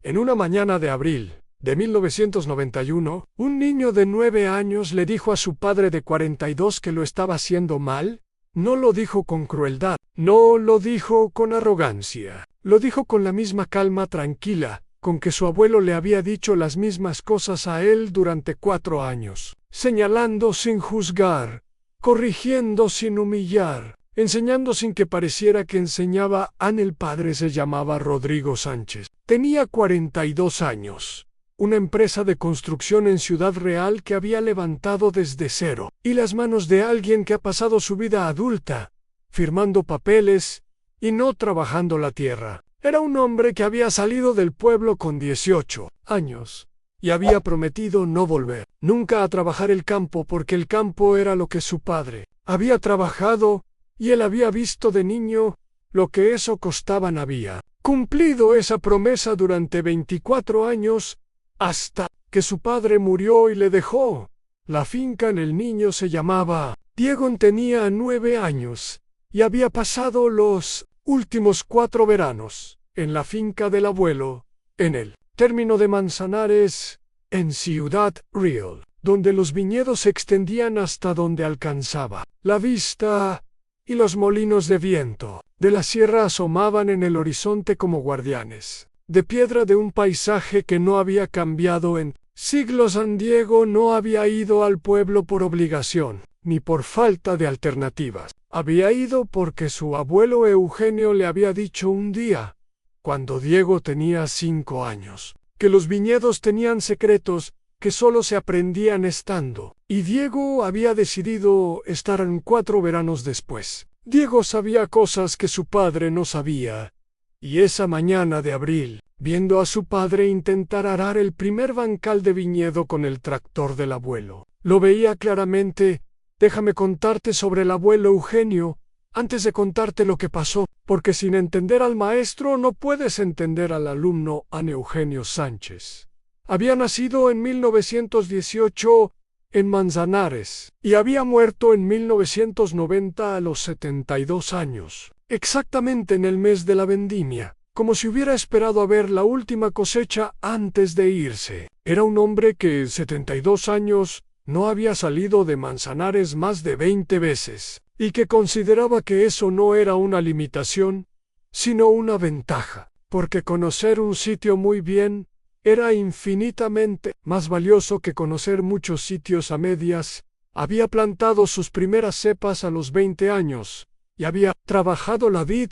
En una mañana de abril de 1991, un niño de 9 años le dijo a su padre de 42 que lo estaba haciendo mal. No lo dijo con crueldad, no lo dijo con arrogancia, lo dijo con la misma calma tranquila con que su abuelo le había dicho las mismas cosas a él durante 4 años, señalando sin juzgar, corrigiendo sin humillar, enseñando sin que pareciera que enseñaba. El padre se llamaba Rodrigo Sánchez. Tenía 42 años. Una empresa de construcción en Ciudad Real que había levantado desde cero, y las manos de alguien que ha pasado su vida adulta, firmando papeles y no trabajando la tierra. Era un hombre que había salido del pueblo con 18 años y había prometido no volver nunca a trabajar el campo, porque el campo era lo que su padre había trabajado y él había visto de niño lo que eso costaba. Había cumplido esa promesa durante 24 años hasta que su padre murió y le dejó la finca. El niño se llamaba Diego, tenía 9 años y había pasado los últimos 4 veranos en la finca del abuelo, en el término de Manzanares, en Ciudad Real, donde los viñedos se extendían hasta donde alcanzaba la vista, y los molinos de viento de la sierra asomaban en el horizonte como guardianes de piedra de un paisaje que no había cambiado en siglos. Diego no había ido al pueblo por obligación, ni por falta de alternativas. Había ido porque su abuelo Eugenio le había dicho un día, cuando Diego tenía 5 años, que los viñedos tenían secretos que solo se aprendían estando, y Diego había decidido estar en 4 veranos después. Diego sabía cosas que su padre no sabía, y esa mañana de abril, viendo a su padre intentar arar el primer bancal de viñedo con el tractor del abuelo, lo veía claramente. Déjame contarte sobre el abuelo Eugenio, antes de contarte lo que pasó, porque sin entender al maestro no puedes entender al alumno. Eugenio Sánchez había nacido en 1918 en Manzanares y había muerto en 1990 a los 72 años, exactamente en el mes de la vendimia, como si hubiera esperado a ver la última cosecha antes de irse. Era un hombre que 72 años no había salido de Manzanares más de 20 veces, y que consideraba que eso no era una limitación, sino una ventaja, porque conocer un sitio muy bien era infinitamente más valioso que conocer muchos sitios a medias. Había plantado sus primeras cepas a los 20 años, y había trabajado la vid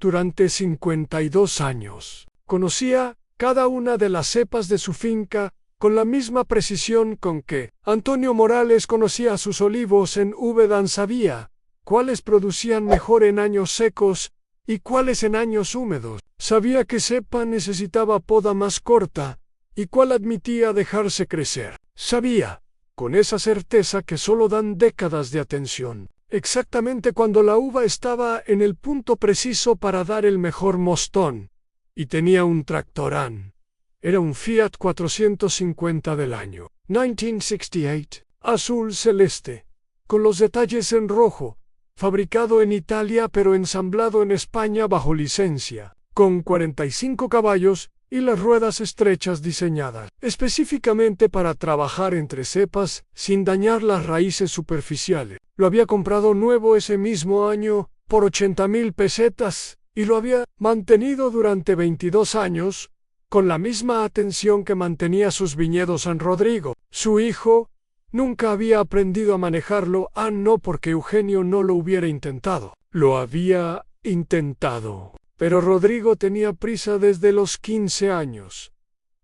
durante 52 años. Conocía cada una de las cepas de su finca con la misma precisión con que Antonio Morales conocía sus olivos en Úbeda. Sabía cuáles producían mejor en años secos y cuáles en años húmedos. Sabía qué cepa necesitaba poda más corta y cuál admitía dejarse crecer. Sabía, con esa certeza, que solo dan décadas de atención, exactamente cuando la uva estaba en el punto preciso para dar el mejor mostón. Y tenía un tractorán. Era un Fiat 450 del año 1968, azul celeste, con los detalles en rojo, fabricado en Italia pero ensamblado en España bajo licencia, con 45 caballos y las ruedas estrechas diseñadas específicamente para trabajar entre cepas sin dañar las raíces superficiales. Lo había comprado nuevo ese mismo año por 80.000 pesetas y lo había mantenido durante 22 años, con la misma atención que mantenía sus viñedos San Rodrigo. Su hijo nunca había aprendido a manejarlo. No porque Eugenio no lo hubiera intentado. Lo había intentado. Pero Rodrigo tenía prisa desde los 15 años.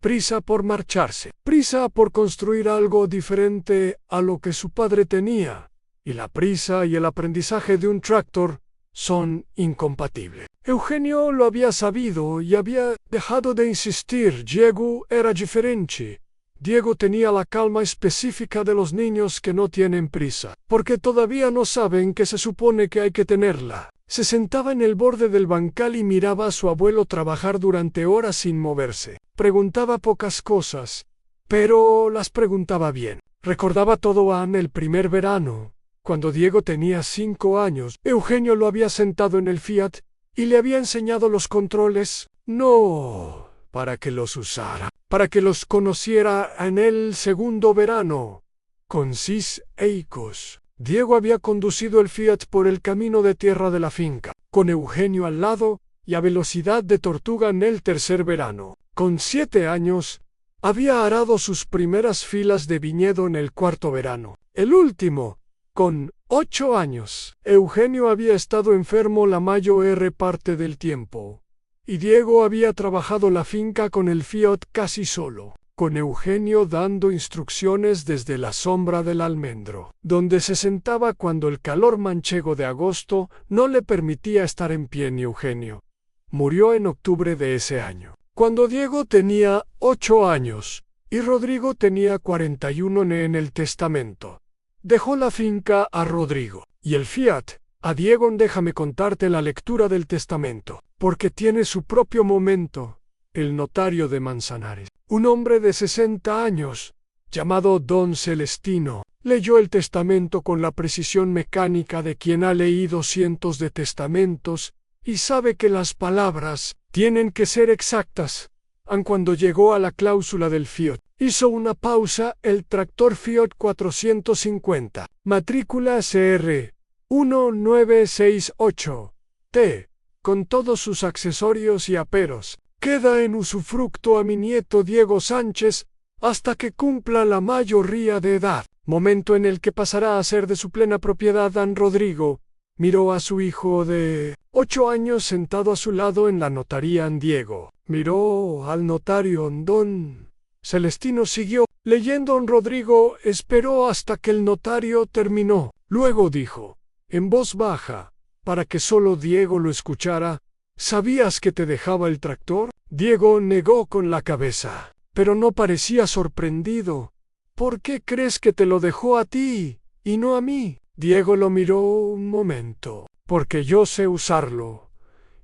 Prisa por marcharse. Prisa por construir algo diferente a lo que su padre tenía. Y la prisa y el aprendizaje de un tractor son incompatibles. Eugenio lo había sabido y había dejado de insistir. Diego era diferente. Diego tenía la calma específica de los niños que no tienen prisa, porque todavía no saben que se supone que hay que tenerla. Se sentaba en el borde del bancal y miraba a su abuelo trabajar durante horas sin moverse. Preguntaba pocas cosas, pero las preguntaba bien. Recordaba todo el primer verano, cuando Diego tenía 5 años. Eugenio lo había sentado en el Fiat y le había enseñado los controles. No para que los usara, para que los conociera en el segundo verano. Con 6 años, Diego había conducido el Fiat por el camino de tierra de la finca, con Eugenio al lado y a velocidad de tortuga en el tercer verano. Con 7 años, había arado sus primeras filas de viñedo en el cuarto verano. El último, con 8 años, Eugenio había estado enfermo la mayor parte del tiempo, y Diego había trabajado la finca con el Fiat casi solo, con Eugenio dando instrucciones desde la sombra del almendro, donde se sentaba cuando el calor manchego de agosto no le permitía estar en pie ni Eugenio. Murió en octubre de ese año, cuando Diego tenía 8 años y Rodrigo tenía 41 en el testamento. Dejó la finca a Rodrigo y el Fiat a Diego. Déjame contarte la lectura del testamento, porque tiene su propio momento. El notario de Manzanares, un hombre de 60 años, llamado Don Celestino, leyó el testamento con la precisión mecánica de quien ha leído cientos de testamentos y sabe que las palabras tienen que ser exactas. Aun cuando llegó a la cláusula del Fiat, hizo una pausa. El tractor Fiat 450, matrícula CR 1968T, con todos sus accesorios y aperos, queda en usufructo a mi nieto Diego Sánchez hasta que cumpla la mayoría de edad, momento en el que pasará a ser de su plena propiedad. Don Rodrigo miró a su hijo de 8 años sentado a su lado en la notaría. Diego miró al notario. Don Celestino siguió leyendo. Don Rodrigo esperó hasta que el notario terminó. Luego dijo, en voz baja, para que solo Diego lo escuchara, ¿sabías que te dejaba el tractor? Diego negó con la cabeza, pero no parecía sorprendido. ¿Por qué crees que te lo dejó a ti y no a mí? Diego lo miró un momento. Porque yo sé usarlo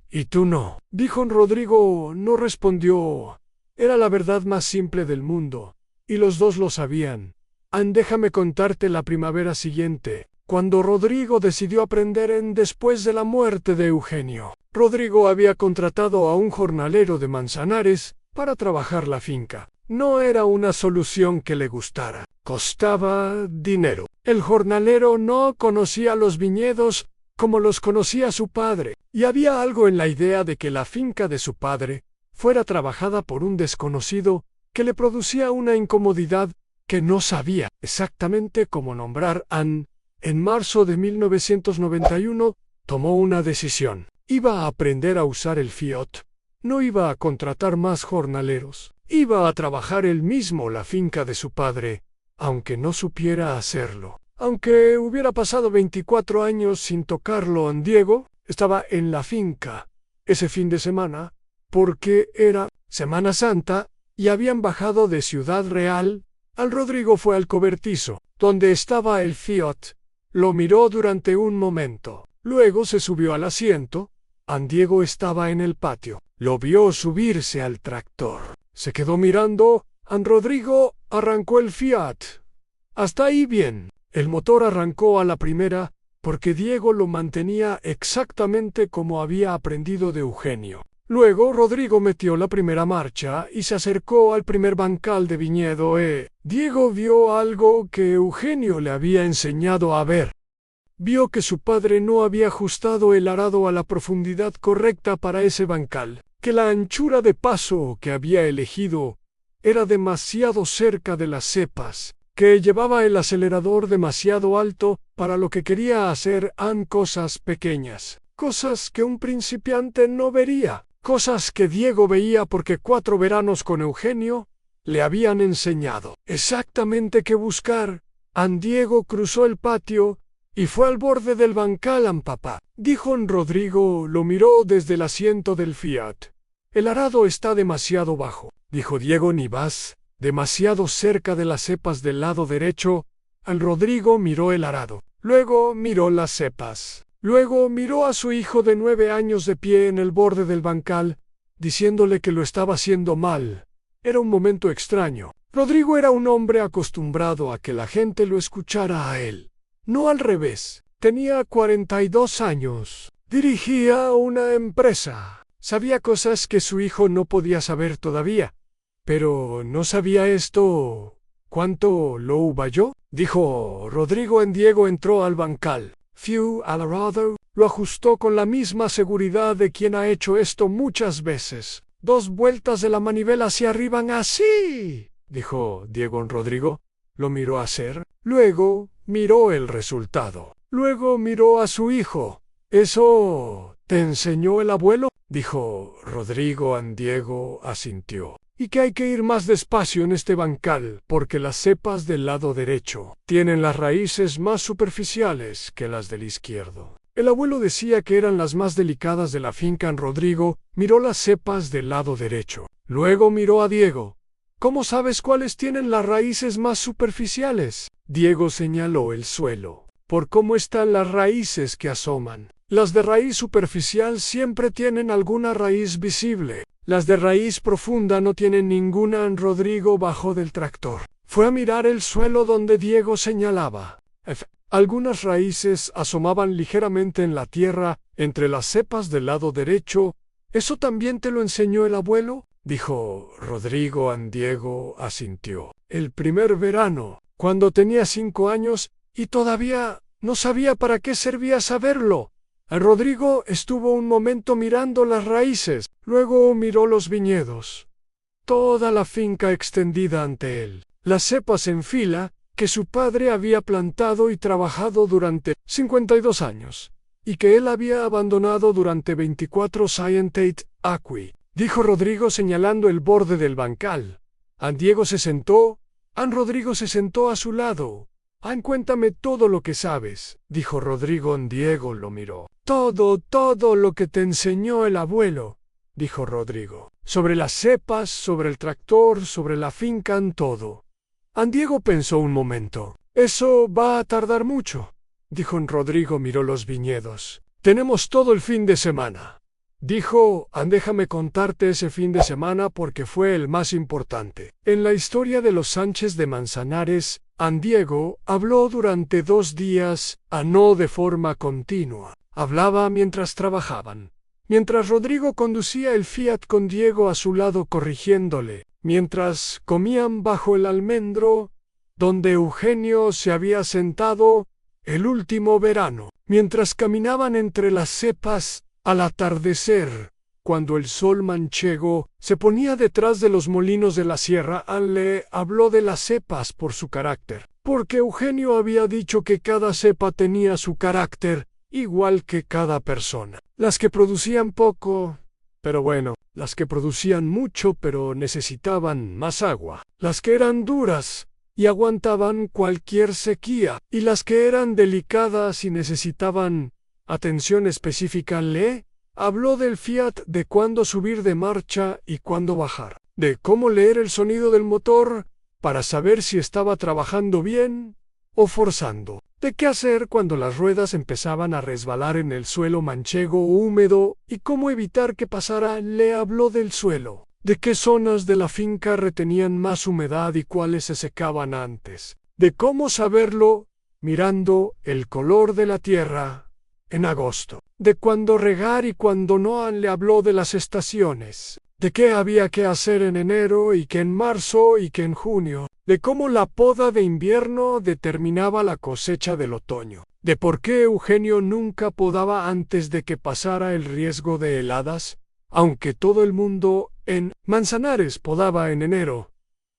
y tú no, dijo. Rodrigo no respondió. Era la verdad más simple del mundo, y los dos lo sabían. Déjame contarte la primavera siguiente, cuando Rodrigo decidió aprender después de la muerte de Eugenio. Rodrigo había contratado a un jornalero de Manzanares para trabajar la finca. No era una solución que le gustara. Costaba dinero. El jornalero no conocía los viñedos como los conocía su padre, y había algo en la idea de que la finca de su padre fuera trabajada por un desconocido que le producía una incomodidad que no sabía exactamente cómo nombrar. En marzo de 1991 tomó una decisión. Iba a aprender a usar el Fiat. No iba a contratar más jornaleros. Iba a trabajar él mismo la finca de su padre, aunque no supiera hacerlo. Aunque hubiera pasado 24 años sin tocarlo. Diego estaba en la finca ese fin de semana, porque era Semana Santa y habían bajado de Ciudad Real. Rodrigo fue al cobertizo, donde estaba el Fiat. Lo miró durante un momento. Luego se subió al asiento. Diego estaba en el patio. Lo vio subirse al tractor. Se quedó mirando. Rodrigo arrancó el Fiat. Hasta ahí bien. El motor arrancó a la primera, porque Diego lo mantenía exactamente como había aprendido de Eugenio. Luego Rodrigo metió la primera marcha y se acercó al primer bancal de viñedo. Diego vio algo que Eugenio le había enseñado a ver. Vio que su padre no había ajustado el arado a la profundidad correcta para ese bancal, que la anchura de paso que había elegido era demasiado cerca de las cepas, que llevaba el acelerador demasiado alto para lo que quería hacer. Cosas pequeñas, cosas que un principiante no vería, cosas que Diego veía porque 4 veranos con Eugenio le habían enseñado exactamente qué buscar. Diego cruzó el patio y fue al borde del bancal. Papá, dijo. Rodrigo lo miró desde el asiento del Fiat. El arado está demasiado bajo, dijo Diego. Ni vas demasiado cerca de las cepas del lado derecho. Rodrigo miró el arado, luego miró las cepas, luego miró a su hijo de 9 años de pie en el borde del bancal, diciéndole que lo estaba haciendo mal. Era un momento extraño. Rodrigo era un hombre acostumbrado a que la gente lo escuchara a él, no al revés. Tenía 42 años. Dirigía una empresa. Sabía cosas que su hijo no podía saber todavía. Pero ¿no sabía esto cuánto lo yo? Dijo Rodrigo. Diego entró al bancal. Fiu Alvarado lo ajustó con la misma seguridad de quien ha hecho esto muchas veces. 2 vueltas de la manivela hacia arriba. Así, dijo Diego. Rodrigo lo miró hacer. Luego miró el resultado. Luego miró a su hijo. ¿Eso te enseñó el abuelo? Dijo Rodrigo. Diego asintió. Y que hay que ir más despacio en este bancal, porque las cepas del lado derecho tienen las raíces más superficiales que las del izquierdo. El abuelo decía que eran las más delicadas de la finca. Rodrigo miró las cepas del lado derecho. Luego miró a Diego. ¿Cómo sabes cuáles tienen las raíces más superficiales? Diego señaló el suelo. Por cómo están las raíces que asoman. Las de raíz superficial siempre tienen alguna raíz visible. Las de raíz profunda no tienen ninguna. Rodrigo bajó del tractor. Fue a mirar el suelo donde Diego señalaba. Algunas raíces asomaban ligeramente en la tierra entre las cepas del lado derecho. ¿Eso también te lo enseñó el abuelo? Dijo Rodrigo. Diego asintió. El primer verano, cuando tenía 5 años, y todavía no sabía para qué servía saberlo. Rodrigo estuvo un momento mirando las raíces, luego miró los viñedos. Toda la finca extendida ante él, las cepas en fila que su padre había plantado y trabajado durante 52 años, y que él había abandonado durante 24 Scientate Acqui, dijo Rodrigo señalando el borde del bancal. Diego se sentó. Rodrigo se sentó a su lado. Cuéntame todo lo que sabes, dijo Rodrigo. Diego lo miró. Todo lo que te enseñó el abuelo, dijo Rodrigo. Sobre las cepas, sobre el tractor, sobre la finca, todo. Diego pensó un momento. Eso va a tardar mucho, dijo Rodrigo. Miró los viñedos. Tenemos todo el fin de semana. Dijo, déjame contarte ese fin de semana porque fue el más importante. En la historia de los Sánchez de Manzanares, Diego habló durante 2 días, no de forma continua. Hablaba mientras trabajaban. Mientras Rodrigo conducía el Fiat con Diego a su lado corrigiéndole. Mientras comían bajo el almendro, donde Eugenio se había sentado el último verano. Mientras caminaban entre las cepas, al atardecer, cuando el sol manchego se ponía detrás de los molinos de la sierra, le habló de las cepas por su carácter, porque Eugenio había dicho que cada cepa tenía su carácter, igual que cada persona. Las que producían poco, pero bueno, las que producían mucho pero necesitaban más agua, las que eran duras y aguantaban cualquier sequía, y las que eran delicadas y necesitaban atención específica. Le habló del Fiat, de cuándo subir de marcha y cuándo bajar, de cómo leer el sonido del motor para saber si estaba trabajando bien o forzando, de qué hacer cuando las ruedas empezaban a resbalar en el suelo manchego o húmedo y cómo evitar que pasara. Le habló del suelo, de qué zonas de la finca retenían más humedad y cuáles se secaban antes, de cómo saberlo mirando el color de la tierra en agosto, de cuándo regar y cuándo no. Le habló de las estaciones, de qué había que hacer en enero y que en marzo y que en junio, de cómo la poda de invierno determinaba la cosecha del otoño, de por qué Eugenio nunca podaba antes de que pasara el riesgo de heladas, aunque todo el mundo en Manzanares podaba en enero.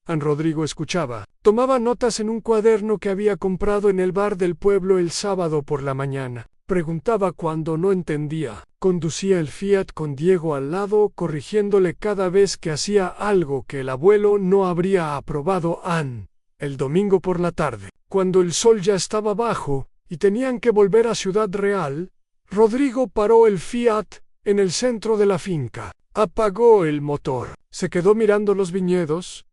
Rodrigo escuchaba. Tomaba notas en un cuaderno que había comprado en el bar del pueblo el sábado por la mañana. Preguntaba cuando no entendía. Conducía el Fiat con Diego al lado, corrigiéndole cada vez que hacía algo que el abuelo no habría aprobado. El domingo por la tarde, cuando el sol ya estaba bajo y tenían que volver a Ciudad Real, Rodrigo paró el Fiat en el centro de la finca. Apagó el motor. Se quedó mirando los viñedos.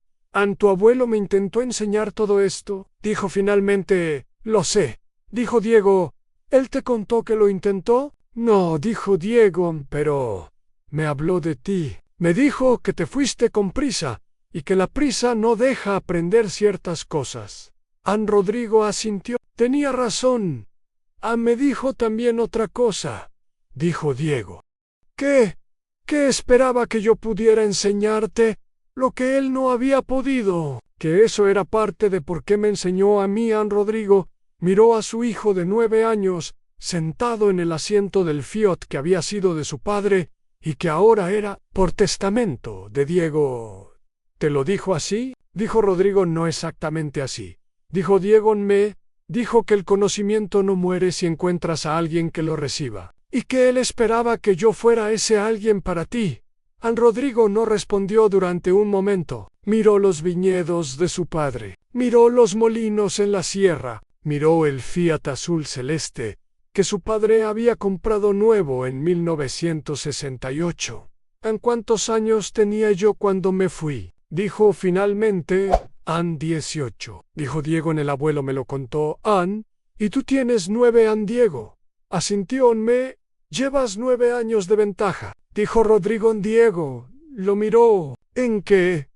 Tu abuelo me intentó enseñar todo esto, dijo finalmente. Lo sé, dijo Diego. ¿Él te contó que lo intentó? No, dijo Diego, pero me habló de ti. Me dijo que te fuiste con prisa y que la prisa no deja aprender ciertas cosas. Rodrigo asintió. Tenía razón. Me dijo también otra cosa, dijo Diego. ¿Qué? que esperaba que yo pudiera enseñarte lo que él no había podido, que eso era parte de por qué me enseñó a mí. Rodrigo miró a su hijo de 9 años, sentado en el asiento del Fiat que había sido de su padre y que ahora era por testamento de Diego. ¿Te lo dijo así? Dijo Rodrigo. No exactamente así. Dijo Diego. Me dijo que el conocimiento no muere si encuentras a alguien que lo reciba, y que él esperaba que yo fuera ese alguien para ti. Rodrigo no respondió durante un momento. Miró los viñedos de su padre, miró los molinos en la sierra, miró el Fiat azul celeste que su padre había comprado nuevo en 1968. ¿Cuántos años tenía yo cuando me fui? Dijo finalmente. 18. Dijo Diego. El abuelo me lo contó. Y tú tienes 9. Diego asintió. Me llevas 9 años de ventaja, dijo Rodrigo. Diego lo miró. ¿En qué?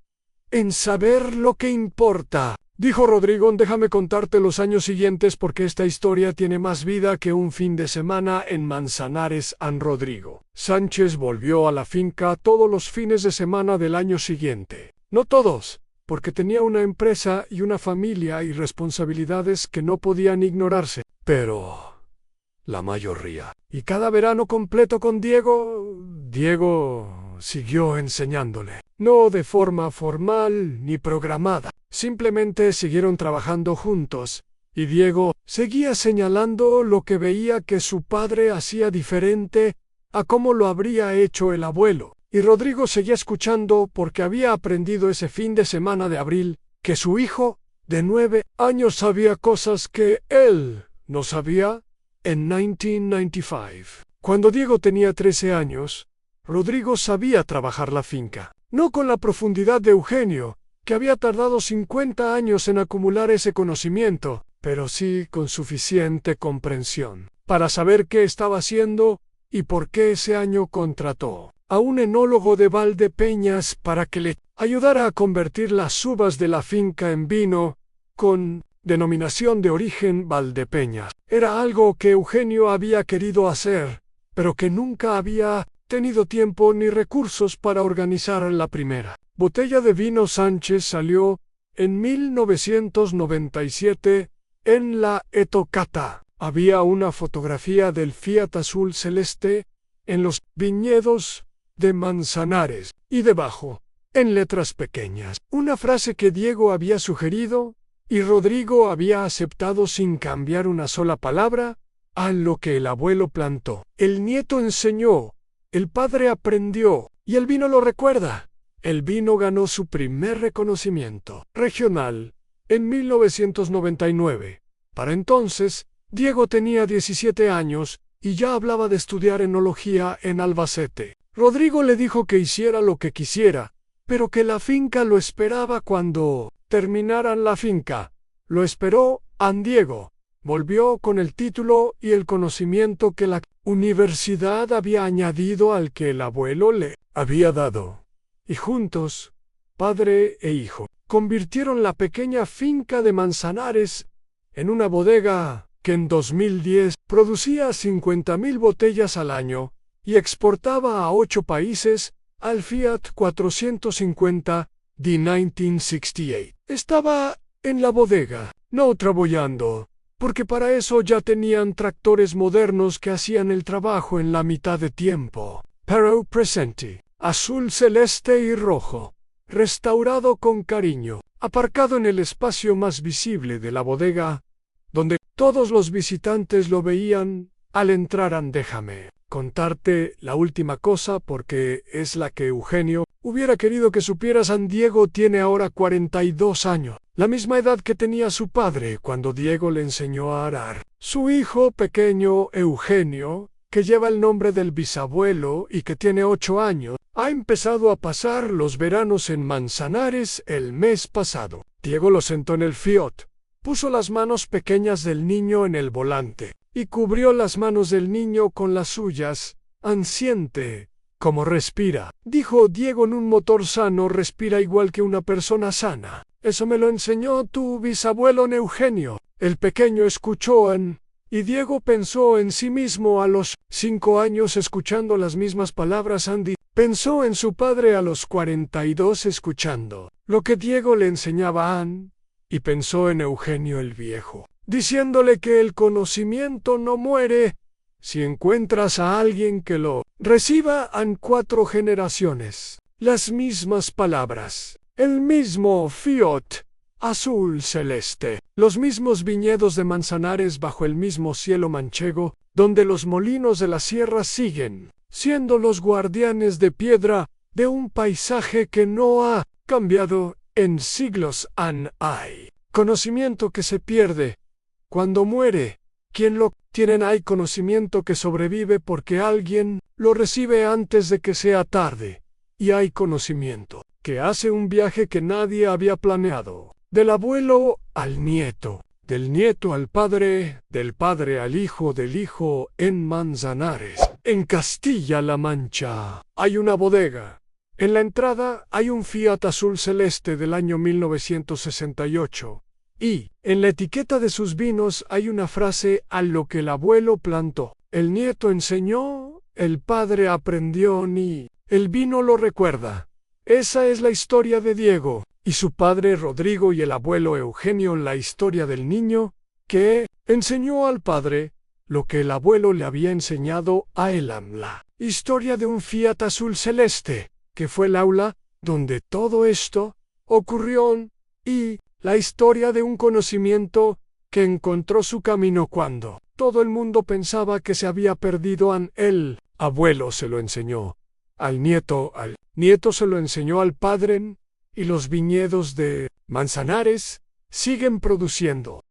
En saber lo que importa, dijo Rodrigo. Déjame contarte los años siguientes porque esta historia tiene más vida que un fin de semana en Manzanares. Rodrigo Sánchez volvió a la finca todos los fines de semana del año siguiente. No todos, porque tenía una empresa y una familia y responsabilidades que no podían ignorarse, pero la mayoría. Y cada verano completo con Diego. Diego siguió enseñándole, no de forma formal ni programada. Simplemente siguieron trabajando juntos, y Diego seguía señalando lo que veía que su padre hacía diferente a cómo lo habría hecho el abuelo. Y Rodrigo seguía escuchando porque había aprendido ese fin de semana de abril que su hijo de 9 años sabía cosas que él no sabía. En 1995, cuando Diego tenía 13 años, Rodrigo sabía trabajar la finca. No con la profundidad de Eugenio, que había tardado 50 años en acumular ese conocimiento, pero sí con suficiente comprensión para saber qué estaba haciendo y por qué ese año contrató a un enólogo de Valdepeñas para que le ayudara a convertir las uvas de la finca en vino con denominación de origen Valdepeñas. Era algo que Eugenio había querido hacer, pero que nunca había tenido tiempo ni recursos para organizar. La primera botella de vino Sánchez salió en 1997 en la Etocata. Había una fotografía del Fiat azul celeste en los viñedos de Manzanares, y debajo, en letras pequeñas, una frase que Diego había sugerido y Rodrigo había aceptado sin cambiar una sola palabra, a lo que el abuelo plantó. El nieto enseñó, el padre aprendió, y el vino lo recuerda. El vino ganó su primer reconocimiento regional en 1999. Para entonces, Diego tenía 17 años y ya hablaba de estudiar enología en Albacete. Rodrigo le dijo que hiciera lo que quisiera, pero que la finca lo esperaba cuando terminaran la finca. Lo esperó. Diego volvió con el título y el conocimiento que la universidad había añadido al que el abuelo le había dado. Y juntos, padre e hijo, convirtieron la pequeña finca de Manzanares en una bodega que en 2010 producía 50,000 botellas al año y exportaba a 8 países al Fiat 450 de 1968. Estaba en la bodega, no trabajando, porque para eso ya tenían tractores modernos que hacían el trabajo en la mitad de tiempo. Pero presente, azul celeste y rojo, restaurado con cariño, aparcado en el espacio más visible de la bodega, donde todos los visitantes lo veían al entrar. Déjame contarte la última cosa porque es la que Eugenio hubiera querido que supieras. Diego tiene ahora 42 años, la misma edad que tenía su padre cuando Diego le enseñó a arar. Su hijo pequeño, Eugenio, que lleva el nombre del bisabuelo y que tiene 8 años, ha empezado a pasar los veranos en Manzanares el mes pasado. Diego lo sentó en el Fiat, puso las manos pequeñas del niño en el volante y cubrió las manos del niño con las suyas. Siente cómo respira, dijo Diego. En un motor sano respira igual que una persona sana. Eso me lo enseñó tu bisabuelo Eugenio. El pequeño escuchó y Diego pensó en sí mismo a los 5 años escuchando las mismas palabras. Pensó en su padre a los 42 escuchando lo que Diego le enseñaba a Anne, y pensó en Eugenio el Viejo, diciéndole que el conocimiento no muere si encuentras a alguien que lo reciba en 4 generaciones. Las mismas palabras, el mismo fiat azul celeste, los mismos viñedos de Manzanares bajo el mismo cielo manchego, donde los molinos de la sierra siguen siendo los guardianes de piedra de un paisaje que no ha cambiado en siglos. Hay conocimiento que se pierde cuando muere quien lo tienen. Hay conocimiento que sobrevive porque alguien lo recibe antes de que sea tarde. Y hay conocimiento que hace un viaje que nadie había planeado, del abuelo al nieto, del nieto al padre, del padre al hijo, del hijo en Manzanares. En Castilla-La Mancha hay una bodega. En la entrada hay un Fiat azul celeste del año 1968. Y, en la etiqueta de sus vinos hay una frase: a lo que el abuelo plantó, el nieto enseñó, el padre aprendió, ni el vino lo recuerda. Esa es la historia de Diego y su padre Rodrigo y el abuelo Eugenio, la historia del niño que enseñó al padre lo que el abuelo le había enseñado a él. La historia de un Fiat azul celeste, que fue el aula donde todo esto ocurrió, y la historia de un conocimiento que encontró su camino cuando todo el mundo pensaba que se había perdido. El abuelo se lo enseñó al nieto se lo enseñó al padre, y los viñedos de Manzanares siguen produciendo.